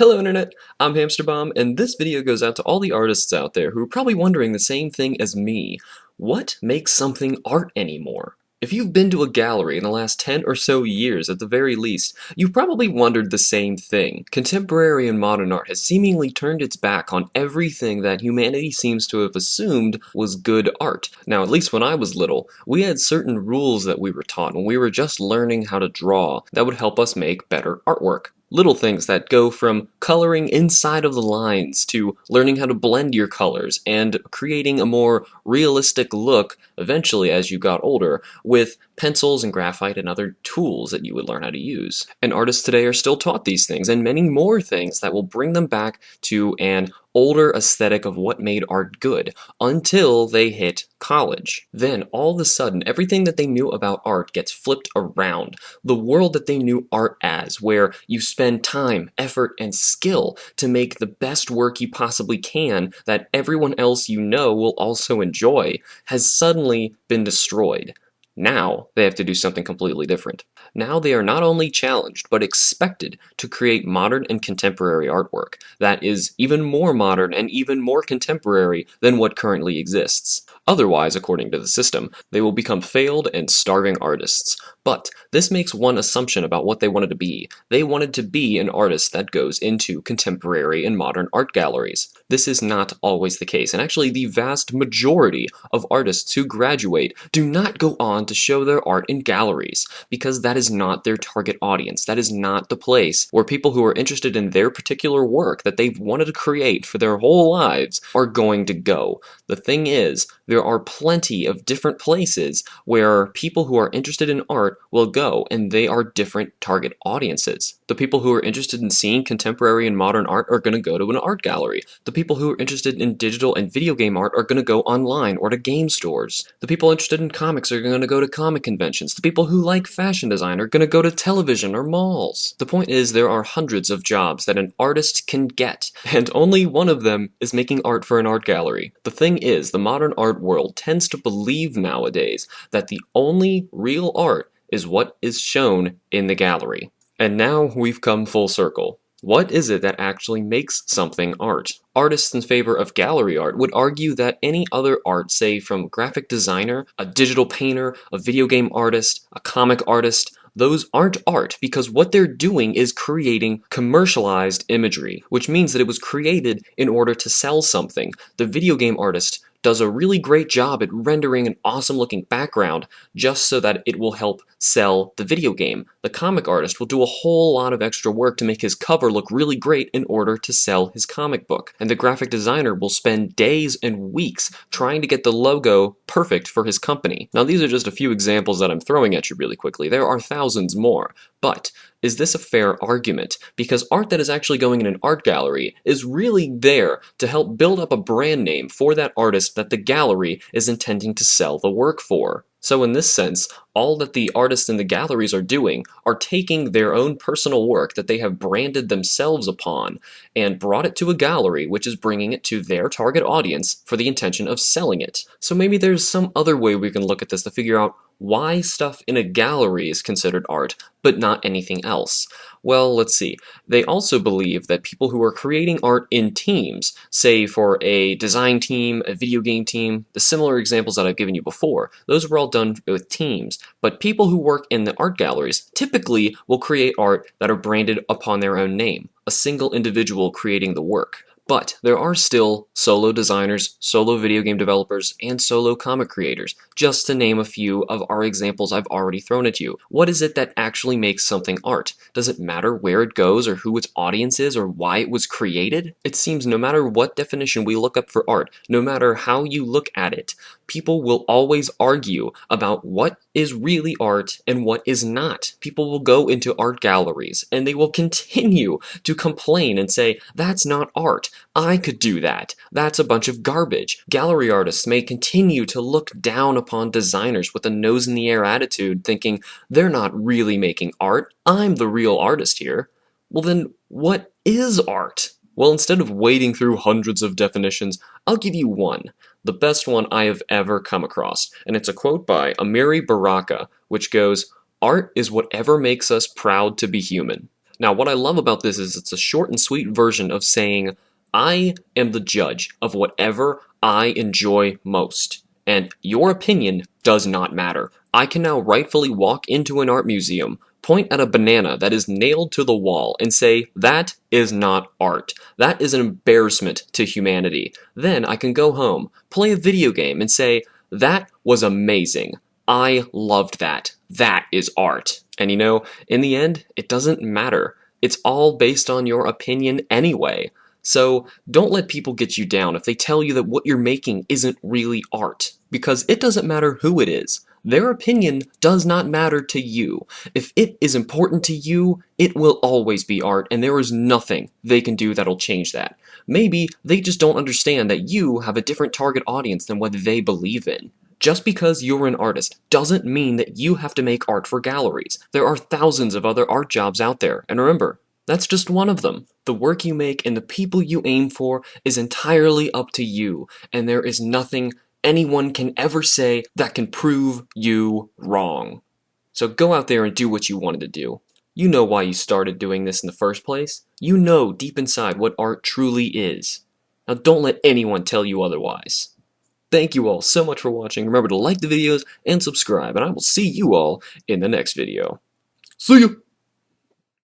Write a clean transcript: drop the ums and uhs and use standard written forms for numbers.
Hello Internet, I'm HamsterBomb, and this video goes out to all the artists out there who are probably wondering the same thing as me. What makes something art anymore? If you've been to a gallery in the last 10 or so years at the very least, you've probably wondered the same thing. Contemporary and modern art has seemingly turned its back on everything that humanity seems to have assumed was good art. Now, at least when I was little, we had certain rules that we were taught when we were just learning how to draw that would help us make better artwork. Little things that go from coloring inside of the lines to learning how to blend your colors and creating a more realistic look eventually as you got older with pencils and graphite and other tools that you would learn how to use. And artists today are still taught these things and many more things that will bring them back to an older aesthetic of what made art good until they hit college. Then all of a sudden everything that they knew about art gets flipped around. The world that they knew art as, where you spend time, effort, and skill to make the best work you possibly can that everyone else you know will also enjoy, has suddenly been destroyed. Now they have to do something completely different. Now they are not only challenged, but expected to create modern and contemporary artwork that is even more modern and even more contemporary than what currently exists. Otherwise, according to the system, they will become failed and starving artists. But this makes one assumption about what they wanted to be. They wanted to be an artist that goes into contemporary and modern art galleries. This is not always the case, and actually the vast majority of artists who graduate do not go on to show their art in galleries, because that is not their target audience. That is not the place where people who are interested in their particular work that they've wanted to create for their whole lives are going to go. The thing is, there are plenty of different places where people who are interested in art will go, and they are different target audiences. The people who are interested in seeing contemporary and modern art are going to go to an art gallery. The people who are interested in digital and video game art are going to go online or to game stores. The people interested in comics are going to go to comic conventions. The people who like fashion design are going to go to television or malls. The point is, there are hundreds of jobs that an artist can get, and only one of them is making art for an art gallery. The thing is, the modern art world tends to believe nowadays that the only real art is what is shown in the gallery. And now we've come full circle. What is it that actually makes something art? Artists in favor of gallery art would argue that any other art, say from a graphic designer, a digital painter, a video game artist, a comic artist, those aren't art because what they're doing is creating commercialized imagery, which means that it was created in order to sell something. The video game artist does a really great job at rendering an awesome looking background just so that it will help sell the video game. The comic artist will do a whole lot of extra work to make his cover look really great in order to sell his comic book. And the graphic designer will spend days and weeks trying to get the logo perfect for his company. Now these are just a few examples that I'm throwing at you really quickly. There are thousands more. But is this a fair argument? Because art that is actually going in an art gallery is really there to help build up a brand name for that artist that the gallery is intending to sell the work for. So in this sense, all that the artists in the galleries are doing are taking their own personal work that they have branded themselves upon and brought it to a gallery, which is bringing it to their target audience for the intention of selling it. So maybe there's some other way we can look at this to figure out why stuff in a gallery is considered art, but not anything else. Well, let's see. They also believe that people who are creating art in teams, say for a design team, a video game team, the similar examples that I've given you before, those were all done with teams. But people who work in the art galleries typically will create art that are branded upon their own name, a single individual creating the work. But there are still solo designers, solo video game developers, and solo comic creators, just to name a few of our examples I've already thrown at you. What is it that actually makes something art? Does it matter where it goes or who its audience is or why it was created? It seems no matter what definition we look up for art, no matter how you look at it, people will always argue about what is really art and what is not. People will go into art galleries and they will continue to complain and say, that's not art. I could do that. That's a bunch of garbage. Gallery artists may continue to look down upon designers with a nose in the air attitude, thinking, they're not really making art. I'm the real artist here. Well then, what is art? Well, instead of wading through hundreds of definitions, I'll give you one. The best one I have ever come across, and it's a quote by Amiri Baraka, which goes, "Art is whatever makes us proud to be human." Now, what I love about this is it's a short and sweet version of saying, I am the judge of whatever I enjoy most, and your opinion does not matter. I can now rightfully walk into an art museum, point at a banana that is nailed to the wall, and say, that is not art. That is an embarrassment to humanity. Then I can go home, play a video game, and say, that was amazing. I loved that. That is art. And you know, in the end, it doesn't matter. It's all based on your opinion anyway. So don't let people get you down if they tell you that what you're making isn't really art, because it doesn't matter who it is. Their opinion does not matter to you. If it is important to you, it will always be art, and there is nothing they can do that'll change that. Maybe they just don't understand that you have a different target audience than what they believe in. Just because you're an artist doesn't mean that you have to make art for galleries. There are thousands of other art jobs out there, and remember, that's just one of them. The work you make and the people you aim for is entirely up to you, and there is nothing anyone can ever say that can prove you wrong. So go out there and do what you wanted to do. You know why you started doing this in the first place. You know deep inside what art truly is. Now don't let anyone tell you otherwise. Thank you all so much for watching. Remember to like the videos and subscribe, and I will see you all in the next video. See ya!